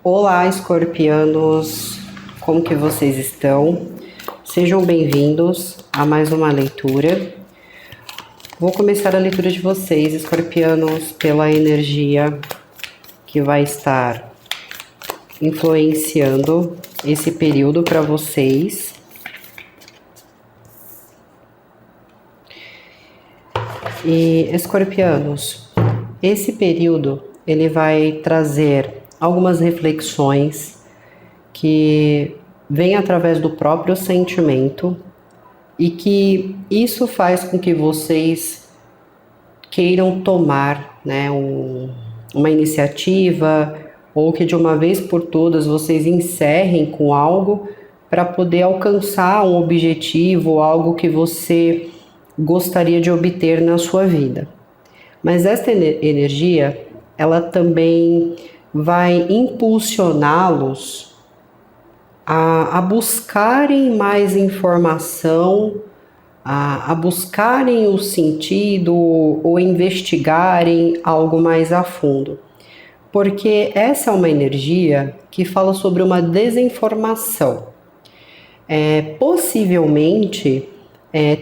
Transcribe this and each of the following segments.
Olá, escorpianos! Como que vocês estão? Sejam bem-vindos a mais uma leitura. Vou começar a leitura de vocês, escorpianos, pela energia que vai estar influenciando esse período para vocês. E, escorpianos, esse período ele vai trazer algumas reflexões que vêm através do próprio sentimento e que isso faz com que vocês queiram tomar, né, uma iniciativa, ou que de uma vez por todas vocês encerrem com algo para poder alcançar um objetivo, algo que você gostaria de obter na sua vida. Mas esta energia, ela também vai impulsioná-los a buscarem mais informação, a buscarem o sentido ou investigarem algo mais a fundo. Porque essa é uma energia que fala sobre uma desinformação. Possivelmente,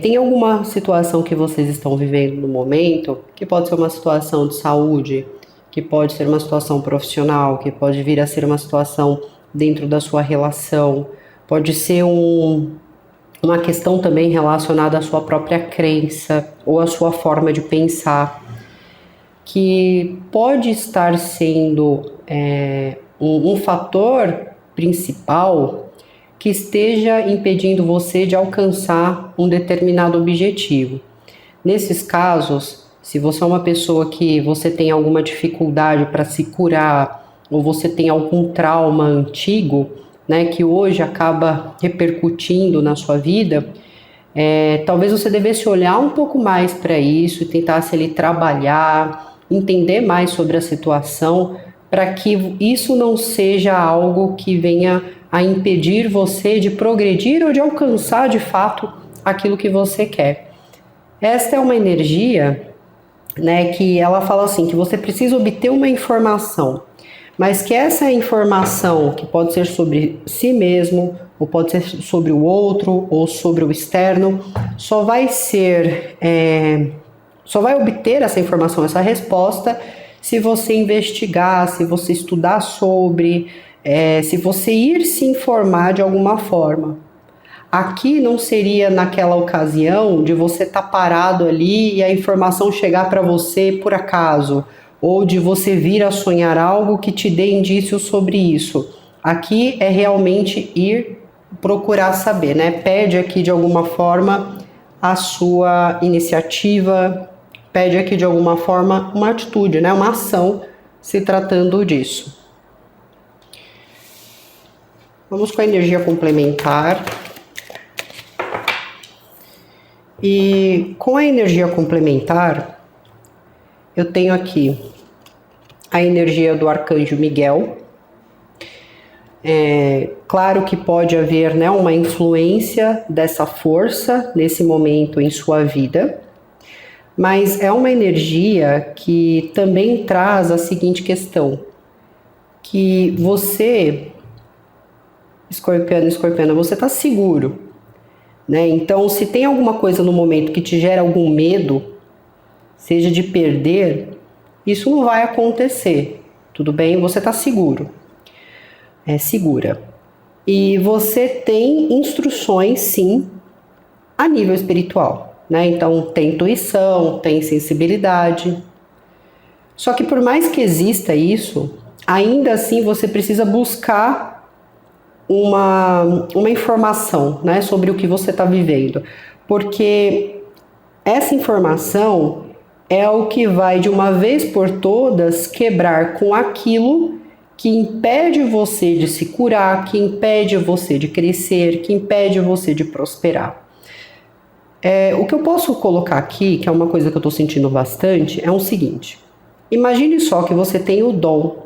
tem alguma situação que vocês estão vivendo no momento, que pode ser uma situação de saúde, que pode ser uma situação profissional, que pode vir a ser uma situação dentro da sua relação, pode ser uma questão também relacionada à sua própria crença ou à sua forma de pensar, que pode estar sendo um fator principal que esteja impedindo você de alcançar um determinado objetivo. Nesses casos, se você é uma pessoa que você tem alguma dificuldade para se curar, ou você tem algum trauma antigo, né, que hoje acaba repercutindo na sua vida, talvez você devesse olhar um pouco mais para isso e tentasse ali trabalhar, entender mais sobre a situação, para que isso não seja algo que venha a impedir você de progredir ou de alcançar de fato aquilo que você quer. Esta é uma energia, né, que ela fala assim, que você precisa obter uma informação, mas que essa informação, que pode ser sobre si mesmo, ou pode ser sobre o outro, ou sobre o externo, só vai obter essa informação, essa resposta, se você investigar, se você estudar sobre, se você ir se informar de alguma forma. Aqui não seria naquela ocasião de você estar parado ali e a informação chegar para você por acaso, ou de você vir a sonhar algo que te dê indícios sobre isso. Aqui é realmente ir procurar saber, né? Pede aqui de alguma forma a sua iniciativa, pede aqui de alguma forma uma atitude, né? Uma ação se tratando disso. Vamos com a energia complementar. E com a energia complementar, eu tenho aqui a energia do Arcanjo Miguel. Claro que pode haver, né, uma influência dessa força nesse momento em sua vida, mas é uma energia que também traz a seguinte questão, que você, escorpiano, escorpiana, você está seguro, né? Então, se tem alguma coisa no momento que te gera algum medo, seja de perder, isso não vai acontecer, tudo bem? Você está seguro, segura. E você tem instruções, sim, a nível espiritual, né? Então, tem intuição, tem sensibilidade. Só que por mais que exista isso, ainda assim você precisa buscar uma informação, né, sobre o que você está vivendo, porque essa informação é o que vai de uma vez por todas quebrar com aquilo que impede você de se curar, que impede você de crescer, que impede você de prosperar. O que eu posso colocar aqui, que é uma coisa que eu estou sentindo bastante, é o seguinte: imagine só que você tem o dom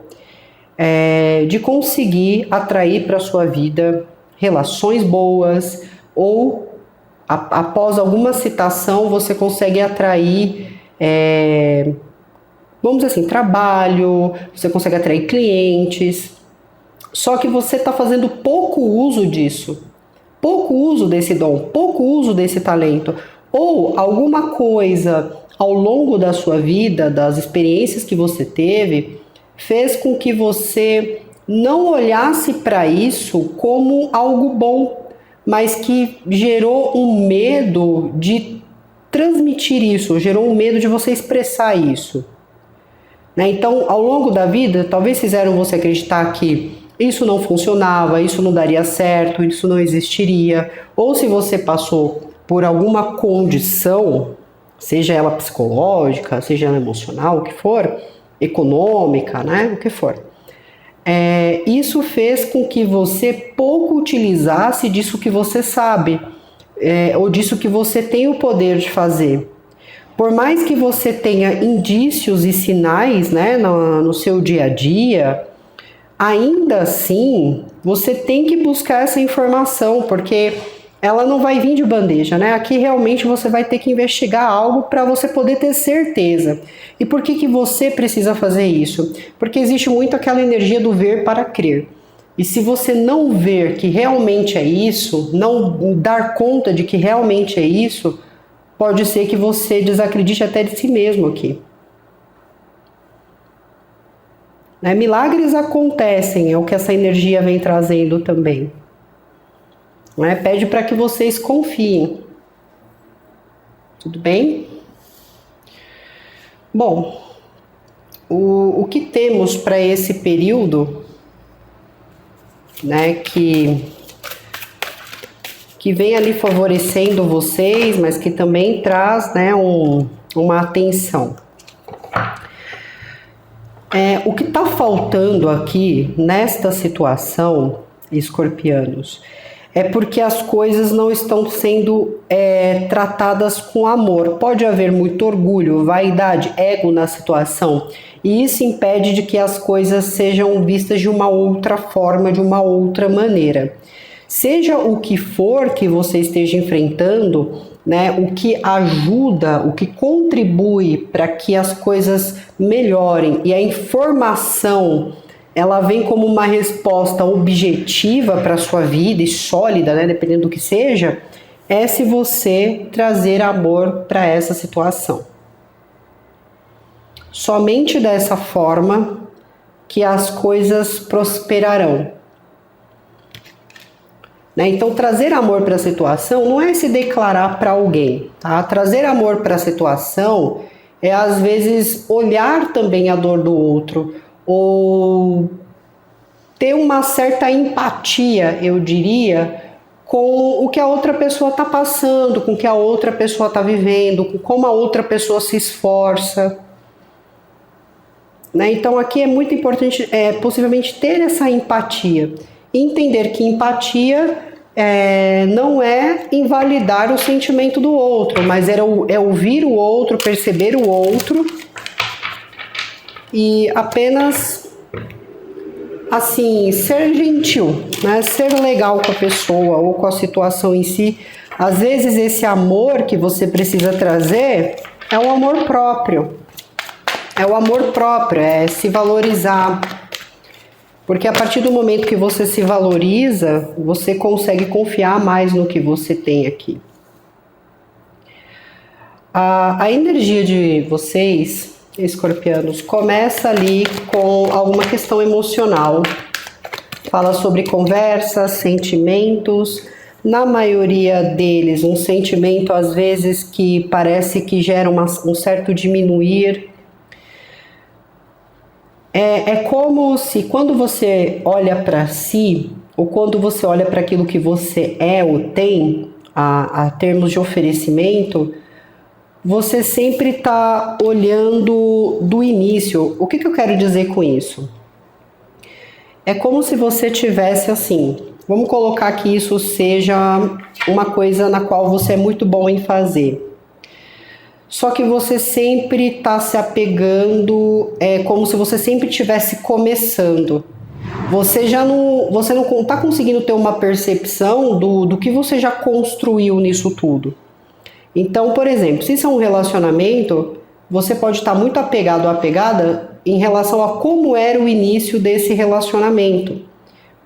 de conseguir atrair para a sua vida relações boas, ou após alguma citação você consegue atrair, vamos dizer assim, trabalho, você consegue atrair clientes. Só que você está fazendo pouco uso disso, pouco uso desse dom, pouco uso desse talento, ou alguma coisa ao longo da sua vida, das experiências que você teve, fez com que você não olhasse para isso como algo bom, mas que gerou um medo de transmitir isso, gerou um medo de você expressar isso. Então, ao longo da vida, talvez fizeram você acreditar que isso não funcionava, isso não daria certo, isso não existiria, ou se você passou por alguma condição, seja ela psicológica, seja ela emocional, o que for, econômica, né, o que for. Isso fez com que você pouco utilizasse disso que você sabe, ou disso que você tem o poder de fazer. Por mais que você tenha indícios e sinais, né, no seu dia a dia, ainda assim você tem que buscar essa informação, porque ela não vai vir de bandeja, né? Aqui realmente você vai ter que investigar algo para você poder ter certeza. E por que você precisa fazer isso? Porque existe muito aquela energia do ver para crer. E se você não ver que realmente é isso, não dar conta de que realmente é isso, pode ser que você desacredite até de si mesmo aqui. Milagres acontecem, é o que essa energia vem trazendo também. Pede para que vocês confiem. Tudo bem? Bom, o que temos para esse período, que vem ali favorecendo vocês, mas que também traz, uma atenção. O que está faltando aqui nesta situação, escorpianos, é porque as coisas não estão sendo tratadas com amor. Pode haver muito orgulho, vaidade, ego na situação, e isso impede de que as coisas sejam vistas de uma outra forma, de uma outra maneira. Seja o que for que você esteja enfrentando, o que ajuda, o que contribui para que as coisas melhorem, e a informação ela vem como uma resposta objetiva para a sua vida e sólida, dependendo do que seja, é se você trazer amor para essa situação. Somente dessa forma que as coisas prosperarão. Então, trazer amor para a situação não é se declarar para alguém, tá? Trazer amor para a situação é, às vezes, olhar também a dor do outro, ou ter uma certa empatia, eu diria, com o que a outra pessoa está passando, com o que a outra pessoa está vivendo, com como a outra pessoa se esforça. Então, aqui é muito importante, possivelmente, ter essa empatia. Entender que empatia não é invalidar o sentimento do outro, mas é ouvir o outro, perceber o outro e apenas, assim, ser gentil, ser legal com a pessoa ou com a situação em si. Às vezes esse amor que você precisa trazer é o amor próprio. É o amor próprio, é se valorizar. Porque a partir do momento que você se valoriza, você consegue confiar mais no que você tem aqui. A energia de vocês, escorpianos, começa ali com alguma questão emocional. Fala sobre conversas, sentimentos. Na maioria deles, um sentimento às vezes que parece que gera um certo diminuir. É como se quando você olha para si, ou quando você olha para aquilo que você é ou tem, a termos de oferecimento, você sempre está olhando do início. O que eu quero dizer com isso? É como se você tivesse assim, vamos colocar que isso seja uma coisa na qual você é muito bom em fazer. Só que você sempre está se apegando, como se você sempre estivesse começando. Você não está conseguindo ter uma percepção do que você já construiu nisso tudo. Então, por exemplo, se isso é um relacionamento, você pode estar muito apegado ou apegada em relação a como era o início desse relacionamento.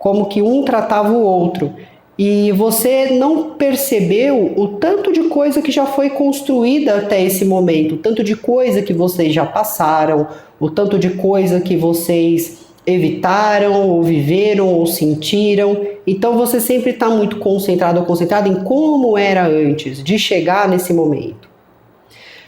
como que um tratava o outro. E você não percebeu o tanto de coisa que já foi construída até esse momento, o tanto de coisa que vocês já passaram, o tanto de coisa que vocês evitaram, ou viveram, ou sentiram. Então você sempre está muito concentrado ou concentrada em como era antes de chegar nesse momento.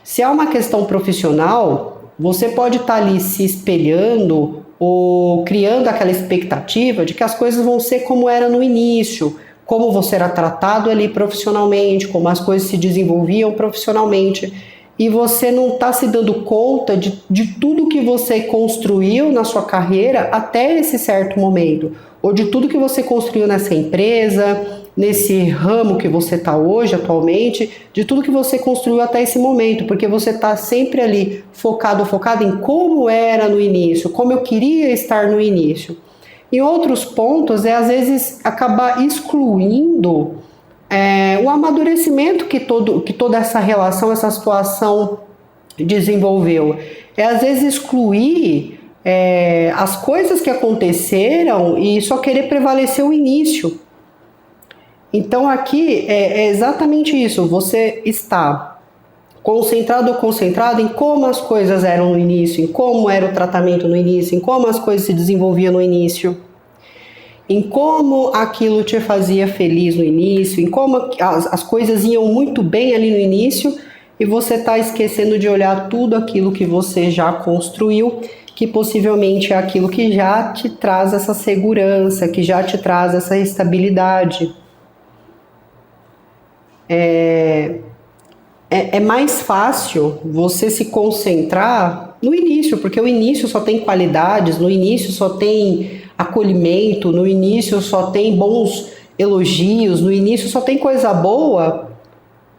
Se é uma questão profissional, você pode estar ali se espelhando ou criando aquela expectativa de que as coisas vão ser como era no início, como você era tratado ali profissionalmente, como as coisas se desenvolviam profissionalmente, e você não está se dando conta de tudo que você construiu na sua carreira até esse certo momento, ou de tudo que você construiu nessa empresa, nesse ramo que você está hoje, atualmente, de tudo que você construiu até esse momento, porque você está sempre ali focado em como era no início, como eu queria estar no início. Em outros pontos, às vezes acabar excluindo o amadurecimento que toda essa relação, essa situação desenvolveu. Às vezes excluir as coisas que aconteceram e só querer prevalecer o início. Então aqui é exatamente isso, você está concentrado ou concentrado em como as coisas eram no início, em como era o tratamento no início, em como as coisas se desenvolviam no início, em como aquilo te fazia feliz no início, em como as coisas iam muito bem ali no início, e você está esquecendo de olhar tudo aquilo que você já construiu, que possivelmente é aquilo que já te traz essa segurança, que já te traz essa estabilidade. É mais fácil você se concentrar no início, porque o início só tem qualidades, no início só tem acolhimento, no início só tem bons elogios, no início só tem coisa boa,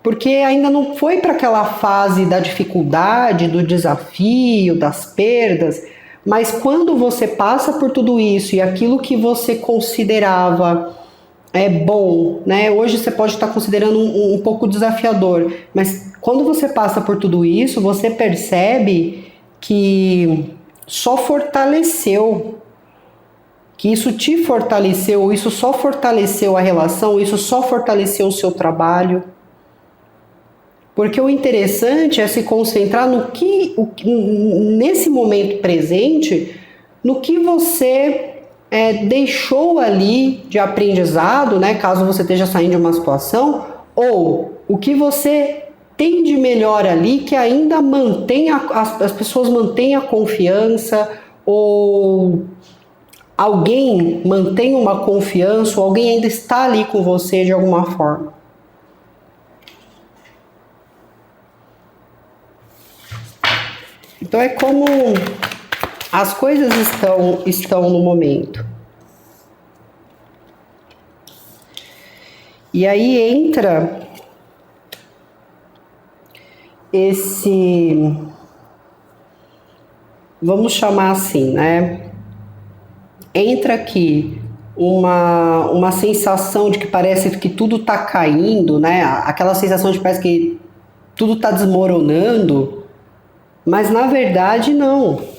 porque ainda não foi para aquela fase da dificuldade, do desafio, das perdas, mas quando você passa por tudo isso e aquilo que você considerava bom, né? Hoje você pode estar considerando um pouco desafiador, mas quando você passa por tudo isso, você percebe que só fortaleceu, que isso te fortaleceu, isso só fortaleceu a relação, isso só fortaleceu o seu trabalho. Porque o interessante é se concentrar nesse momento presente, no que você deixou ali de aprendizado, né, caso você esteja saindo de uma situação, ou o que você tem de melhor ali que ainda mantém as pessoas mantêm a confiança, ou alguém mantém uma confiança, ou alguém ainda está ali com você de alguma forma. Então é como as coisas estão no momento. E aí entra esse, vamos chamar assim, né? Entra aqui uma sensação de que parece que tudo está caindo, né? Aquela sensação de que parece que tudo está desmoronando, mas na verdade não.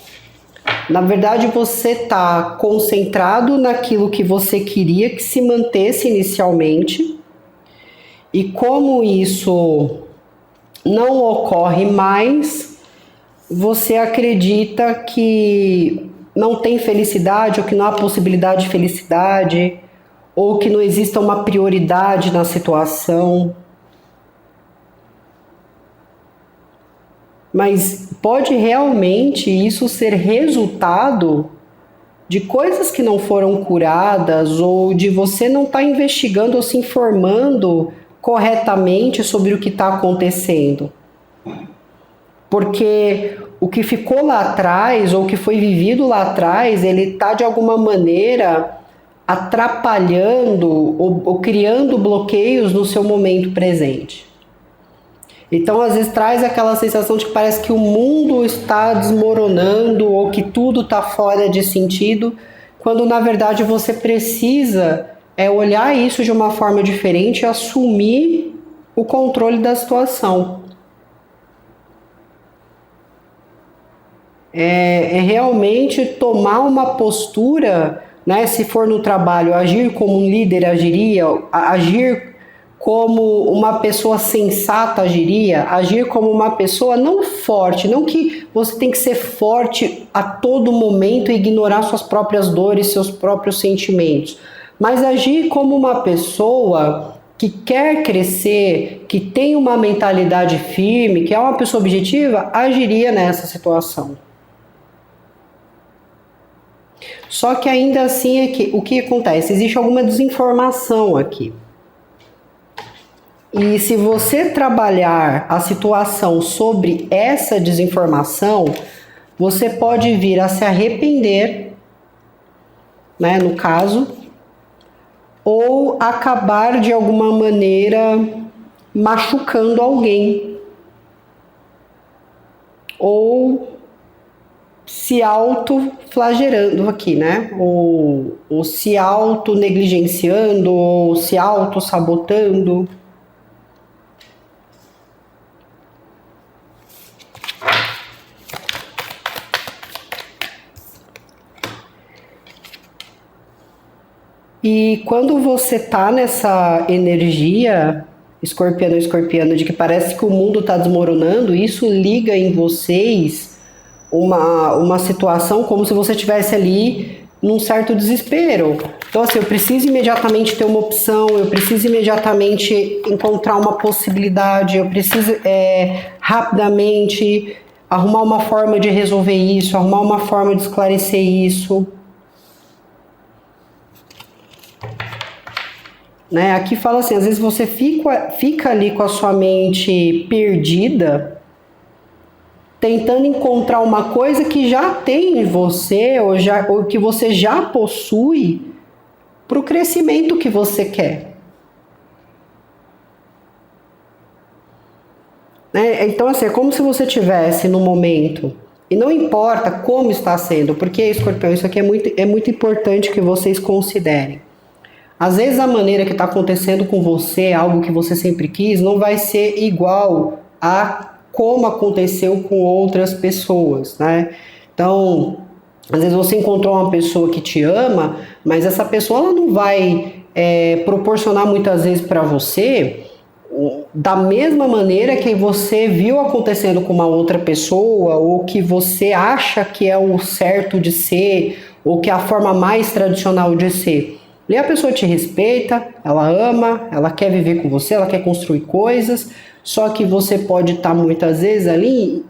Na verdade, você está concentrado naquilo que você queria que se mantesse inicialmente, e como isso não ocorre mais, você acredita que não tem felicidade, ou que não há possibilidade de felicidade, ou que não exista uma prioridade na situação. Mas pode realmente isso ser resultado de coisas que não foram curadas, ou de você não estar investigando ou se informando corretamente sobre o que está acontecendo. Porque o que ficou lá atrás, ou o que foi vivido lá atrás, ele está de alguma maneira atrapalhando ou criando bloqueios no seu momento presente. Então, às vezes, traz aquela sensação de que parece que o mundo está desmoronando ou que tudo está fora de sentido, quando, na verdade, você precisa olhar isso de uma forma diferente e assumir o controle da situação. É realmente tomar uma postura né? Se for no trabalho, agir como um líder agiria, agir como uma pessoa sensata agiria, agir como uma pessoa não forte, não que você tem que ser forte a todo momento e ignorar suas próprias dores, seus próprios sentimentos, mas agir como uma pessoa que quer crescer, que tem uma mentalidade firme, que é uma pessoa objetiva, agiria nessa situação. Só que ainda assim, o que acontece? Existe alguma desinformação aqui. E se você trabalhar a situação sobre essa desinformação, você pode vir a se arrepender, né, no caso, ou acabar de alguma maneira machucando alguém, ou se autoflagelando aqui, né? Ou se auto-negligenciando, ou se auto-sabotando. E quando você tá nessa energia escorpiano, de que parece que o mundo tá desmoronando, isso liga em vocês uma situação como se você estivesse ali num certo desespero. Então, assim, eu preciso imediatamente ter uma opção, eu preciso imediatamente encontrar uma possibilidade, eu preciso rapidamente arrumar uma forma de resolver isso, arrumar uma forma de esclarecer isso. Né? Aqui fala assim, às vezes você fica ali com a sua mente perdida, tentando encontrar uma coisa que já tem em você, ou que você já possui, para o crescimento que você quer. Né? Então, assim, é como se você estivesse no momento, e não importa como está sendo, porque, Escorpião, isso aqui é muito importante que vocês considerem. Às vezes a maneira que está acontecendo com você, algo que você sempre quis, não vai ser igual a como aconteceu com outras pessoas, né? Então, às vezes você encontrou uma pessoa que te ama, mas essa pessoa ela não vai proporcionar muitas vezes para você da mesma maneira que você viu acontecendo com uma outra pessoa, ou que você acha que é o certo de ser, ou que é a forma mais tradicional de ser. E a pessoa te respeita, ela ama, ela quer viver com você, ela quer construir coisas, só que você pode estar muitas vezes ali,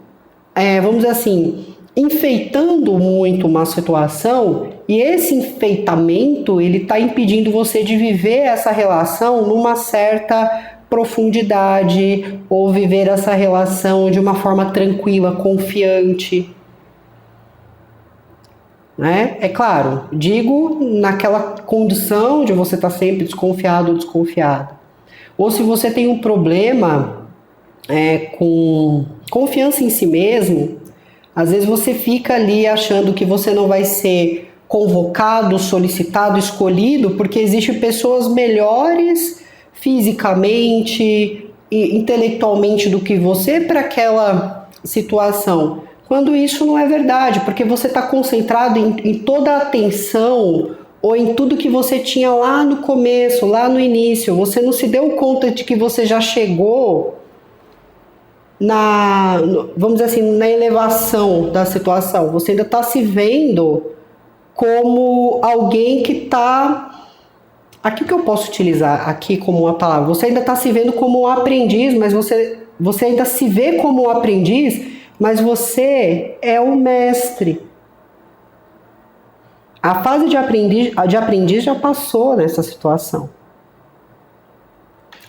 vamos dizer assim, enfeitando muito uma situação, e esse enfeitamento, ele está impedindo você de viver essa relação numa certa profundidade, ou viver essa relação de uma forma tranquila, confiante. Né? É claro, digo naquela condição de você estar sempre desconfiado ou desconfiada. Ou se você tem um problema com confiança em si mesmo, às vezes você fica ali achando que você não vai ser convocado, solicitado, escolhido, porque existem pessoas melhores fisicamente e intelectualmente do que você para aquela situação. Quando isso não é verdade, porque você está concentrado em toda a atenção ou em tudo que você tinha lá no começo, lá no início. Você não se deu conta de que você já chegou vamos dizer assim, na elevação da situação. Você ainda está se vendo como alguém que está... Aqui que eu posso utilizar aqui como uma palavra. Você ainda está se vendo como um aprendiz, mas você ainda se vê como um aprendiz, mas você é o mestre. A fase de aprendiz já passou nessa situação.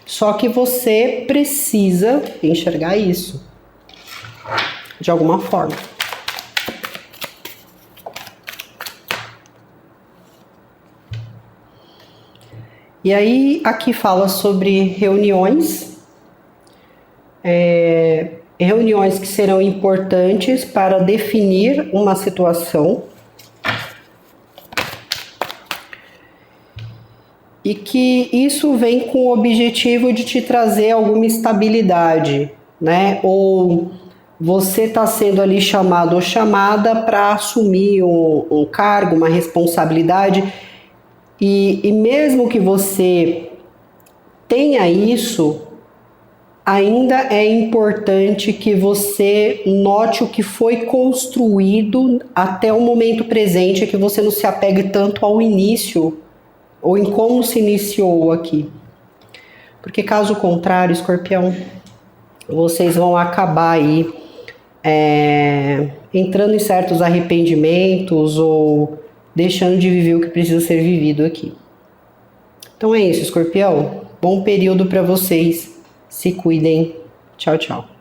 Só que você precisa enxergar isso de alguma forma. E aí, aqui fala sobre reuniões. Reuniões que serão importantes para definir uma situação e que isso vem com o objetivo de te trazer alguma estabilidade, né? Ou você está sendo ali chamado ou chamada para assumir um cargo, uma responsabilidade, e mesmo que você tenha isso, ainda é importante que você note o que foi construído até o momento presente, que você não se apegue tanto ao início ou em como se iniciou aqui. Porque caso contrário, Escorpião, vocês vão acabar aí entrando em certos arrependimentos ou deixando de viver o que precisa ser vivido aqui. Então é isso, Escorpião. Bom período para vocês. Se cuidem. Tchau, tchau.